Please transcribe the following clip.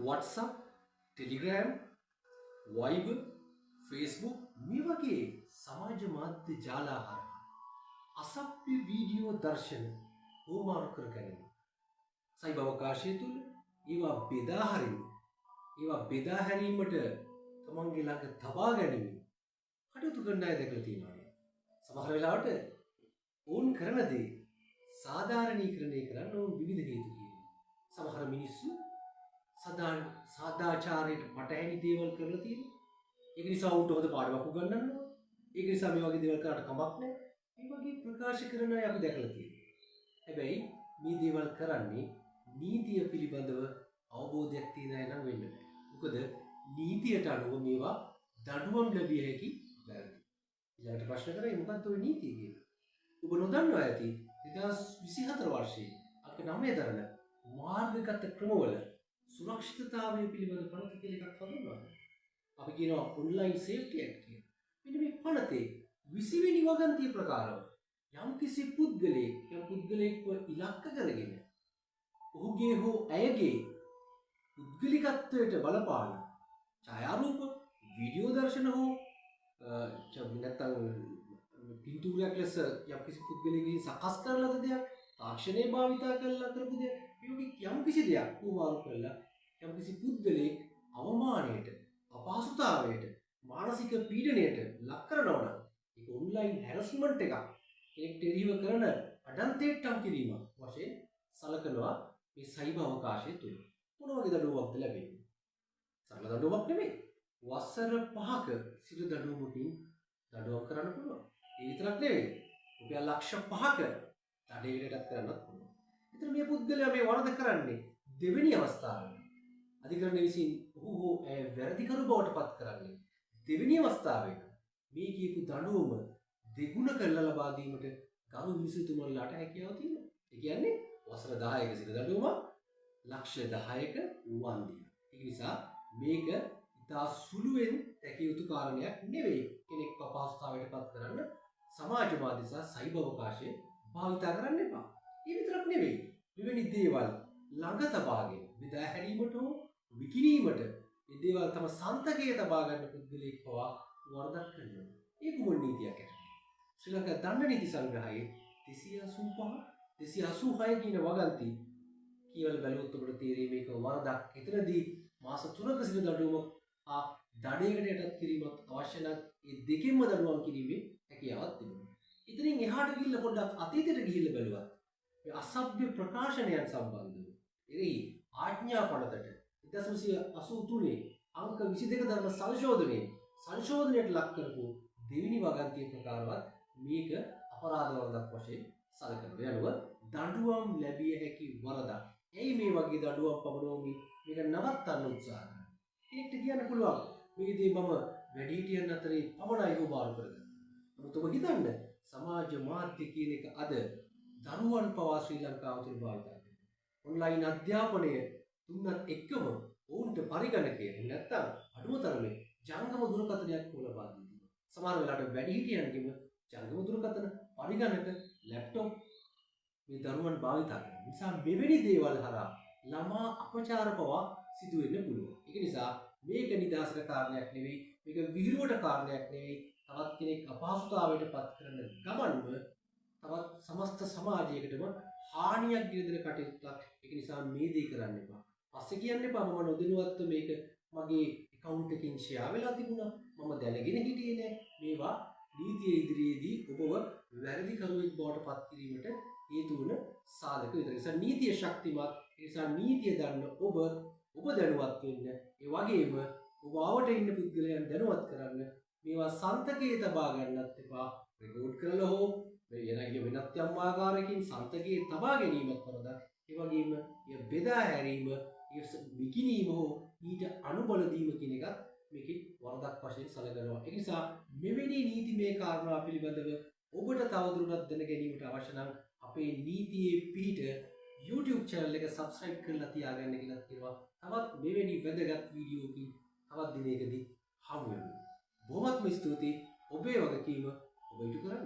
WhatsApp, Telegram, Viber, Facebook මේ වගේ සමාජ මාධ්‍ය ජාල හරහා අසභ්‍ය වීඩියෝ දර්ශන හෝමාරු කර ගැනීම සයිබර් අවකාශය තුල ඒවා බෙදා හැරීමට තමන්ගේ ළඟ තබා ගැනීම කටයුතු කරන අය දැකලා තියෙනවා නේද? සමහර වෙලාවට ඕන් කරන දේ සාධාරණීකරණය කරන්න ඕන විවිධ හේතු කියනවා. සමහර මිනිස්සු සදාචාරයට පටහැනි දේවල් කරලා තියෙනවා. ඒක නිසා උන්ට හොඳ පාඩමක් උගන්වනවා. ඒක නිසා මේ වගේ දේවල් කරාට කමක් නැහැ. මේ වගේ ප්‍රකාශ කරන අය අපි දැකලා තියෙනවා. හැබැයි මේ දේවල් කරන්නේ නීතිය පිළිබඳව අවබෝධයක් තියෙන අය නම් වෙන්න බෑ. මොකද නීතියට අනුව මේවා දඬුවම් ලැබිය හැකි වැරදි. ඊළඟට ප්‍රශ්න කරේ මොකක්ද ඔය නීතිය කියලා? ඔබ නොදන්නවා ඇති 2024 වර්ෂයේ අංක 9 දරන මාර්ගගත ක්‍රමවල සුරක්ෂිතතාවය පිළිබඳ පනත කියලා එකක් හඳුන්වනවා. අපි කියනවා ඔන්ලයින් සේෆ්ටි ඇක්ට් කියලා. මෙන්න මේ පනතේ 20 වෙනි වගන්තිය ප්‍රකාරව යම්කිසි පුද්ගලයෙක්ව ඉලක්ක කරගෙන ඔහුගේ හෝ ඇයගේ පුද්ගලිකත්වයට බලපාන ඡායාරූප, වීඩියෝ දර්ශන හෝ නැත්නම් පින්තූරයක් ලෙස යම්කිසි පුද්ගලයෙකුගෙන් සකස් කරලා දෙයක්, තාක්ෂණය භාවිතා කරලා කරපු දෙයක්, යම්කිසි දෙයක් උවාරු කරලා යම්කිසි පුද්ගලයෙක් අවමානයට, අපහසුතාවයට, මානසික පීඩනයට ලක් කරනවා නම් ඒක ඔන්ලයින් හැරස්මන්ට් එකක්. කෙනෙක්ට එරෙහිව කරන අඩන්තේට්ටම් කිරීම වශයෙන් සලකනවා මේ සයිබර් අවකාශය තුල. මොන වගේ දඬුවමක්ද ලැබෙන්නේ? සරල දඬුවමක් නෙමෙයි. වසර 5ක සිට දඬුවමකින් දඬුවම් කරන්න පුළුවන්. ඒ විතරක් නෙවෙයි. රුපියල් ලක්ෂ 5ක දඩේකටත් කරන්නත් පුළුවන්. ඒතර මේ පුද්ගලයා මේ වරද කරන්නේ දෙවෙනි අවස්ථාවේ. අධිකරණය විසින් ඔහු හෝ ඇය වැරදිකරු බවට පත් කරන්නේ දෙවෙනි අවස්ථාවේ. මේ කියපු දඬුවම දෙගුණ කරලා ලබා දීමට ගරු විනිසුතුමන්ලාට හැකියාව තියෙනවා. ඒ කියන්නේ වසර 10ක සිට දඬුවම ලක්ෂ 10ක වන්දිය. ඒක නිසා මේක ඉතා සුළුවෙන් දැකිය යුතු කාරණයක් නෙවෙයි. කෙනෙක්ව අපහසුතාවයට පත් කරන්න සමාජ මාධ්‍ය සහ සයිබර් අවකාශය භාවිතා කරන්න එපා. ඒ විතරක් නෙවෙයි. මෙවැනි දේවල් ළඟ තබාගෙන බෙදා හැරීමට හෝ විකිණීමට මේ දේවල් තම සන්තකයේ තබා ගන්න පුද්ගලයෙක් පවා වරදක් කරනවා. ඒක මොන නීතියක් ඇත්තද? ශ්‍රී ලංකා දණ්ඩ නීති සංග්‍රහයේ 286 කියන වගන්ති කියවල බැලුවොත් ඔබට තේරෙයි මේක වරදක්. එතනදී මාස 3ක සිට දඬුවම දඩයකට යටත් කිරීමත් අවශ්‍ය නම් ඒ දෙකෙන්ම දඬුවම් කිරීමේ හැකියාවක් තිබෙනවා. ඉතින් එහාට ගිහිල්ලා පොඩ්ඩක් අතීතයට ගිහිල්ලා බැලුවත් මේ අසභ්‍ය ප්‍රකාශනයන් සම්බන්ධව එරෙහි ආඥා පනතට 1983 අංක 22 ධර්ම සංශෝධනයට ලක් කරපු දෙවෙනි වගන්තිය ප්‍රකාරවත් මේක අපරාධ වරදක් වශයෙන් සැලකෙනවා. යනුව දඬුවම් ලැබිය හැකි වරදක්. එයි මේ වගේ දඬුවම් පමනෝමි මේක නවත්තන්න උත්සාහ කරනවා. ඒකට කියන්න පුළුවන් මේ දේ මම වැඩිහිටියන් අතරේ පමණයි උභාර කරගත්තා. නමුත් ඔබ හිතන්න සමාජ මාධ්‍ය කියන එක අද දරුවන් පවා ශ්‍රී ලංකාව තුළ භාවිතා කරනවා. ඔන්ලයින් අධ්‍යාපනය තුනත් එක්කම ඔවුන්ට පරිගණකය නැත්තම් අඩුම තරමේ ජංගම දුරකථනයක් ලබා දෙනවා. සමහර වෙලාවට වැඩිහිටියන්ගෙම ජංගම දුරකථන, පරිගණක, ලැප්ටොප් මේ දරුවන් භාවිතා කරනවා. නිසා මෙවැනි දේවල් හරහා ළමා අපචාර පවා සිදු වෙන්න පුළුවන්. ඒක නිසා මේක නිදහසට කාරණයක් නෙවෙයි, මේක විහිළුවට කාරණයක් නෙවෙයි. තවත් කෙනෙක් අපහසුතාවයට පත් කරන ගමන්ම තවත් සමස්ත සමාජයකටම හානියක් ගෙන දෙන කටයුත්තක්. ඒක නිසා මේ දේ කරන්න එපා. පස්සේ කියන්න එපා මම නොදැනුවත්ව මේක මගේ account එකකින් share වෙලා තිබුණා. මම දැනගෙන හිටියේ නෑ. මේවා නීතිය ඉදිරියේදී ඔබව වැරදි කරුවෙක් බවට පත් කිරීමට හේතු වන සාධක විතරයි. ඒ නිසා නීතිය ශක්තිමත්. ඒ නිසා නීතිය දන්න ඔබ දැනුවත් වෙන්න. ඒ වගේම ඔබ ආවට ඉන්න පුද්ගලයන් දැනුවත් කරන්න. මේවා සන්තකයේ තබා ගන්නත් එපා. රෙකෝඩ් කරලා හෝ වෙනත් යම් ආකාරයකින් සන්තකයේ තබා ගැනීමත් වරදක්. ඒ වගේම බෙදා හැරීම, විකිණීම හෝ ඊට අනුබල දීම කියන එකත් මේකේ වරදක් වශයෙන් සැලකනවා. ඒ නිසා මෙවැනි නීතිමය කාරණා පිළිබඳව ඔබට තවදුරටත් දැන ගැනීමට අවශ්‍ය නම් අපේ නීතියේ පිහිට YouTube channel එක subscribe කරලා තියාගන්න කියලා කියනවා. තවත් මෙවැනි වැදගත් වීඩියෝකින් තවත් දිනයකදී හමු වෙමු. බොහොමත්ම ස්තුතියි. ඔබේ වගකීම ඔබ ඉටු කරන්න.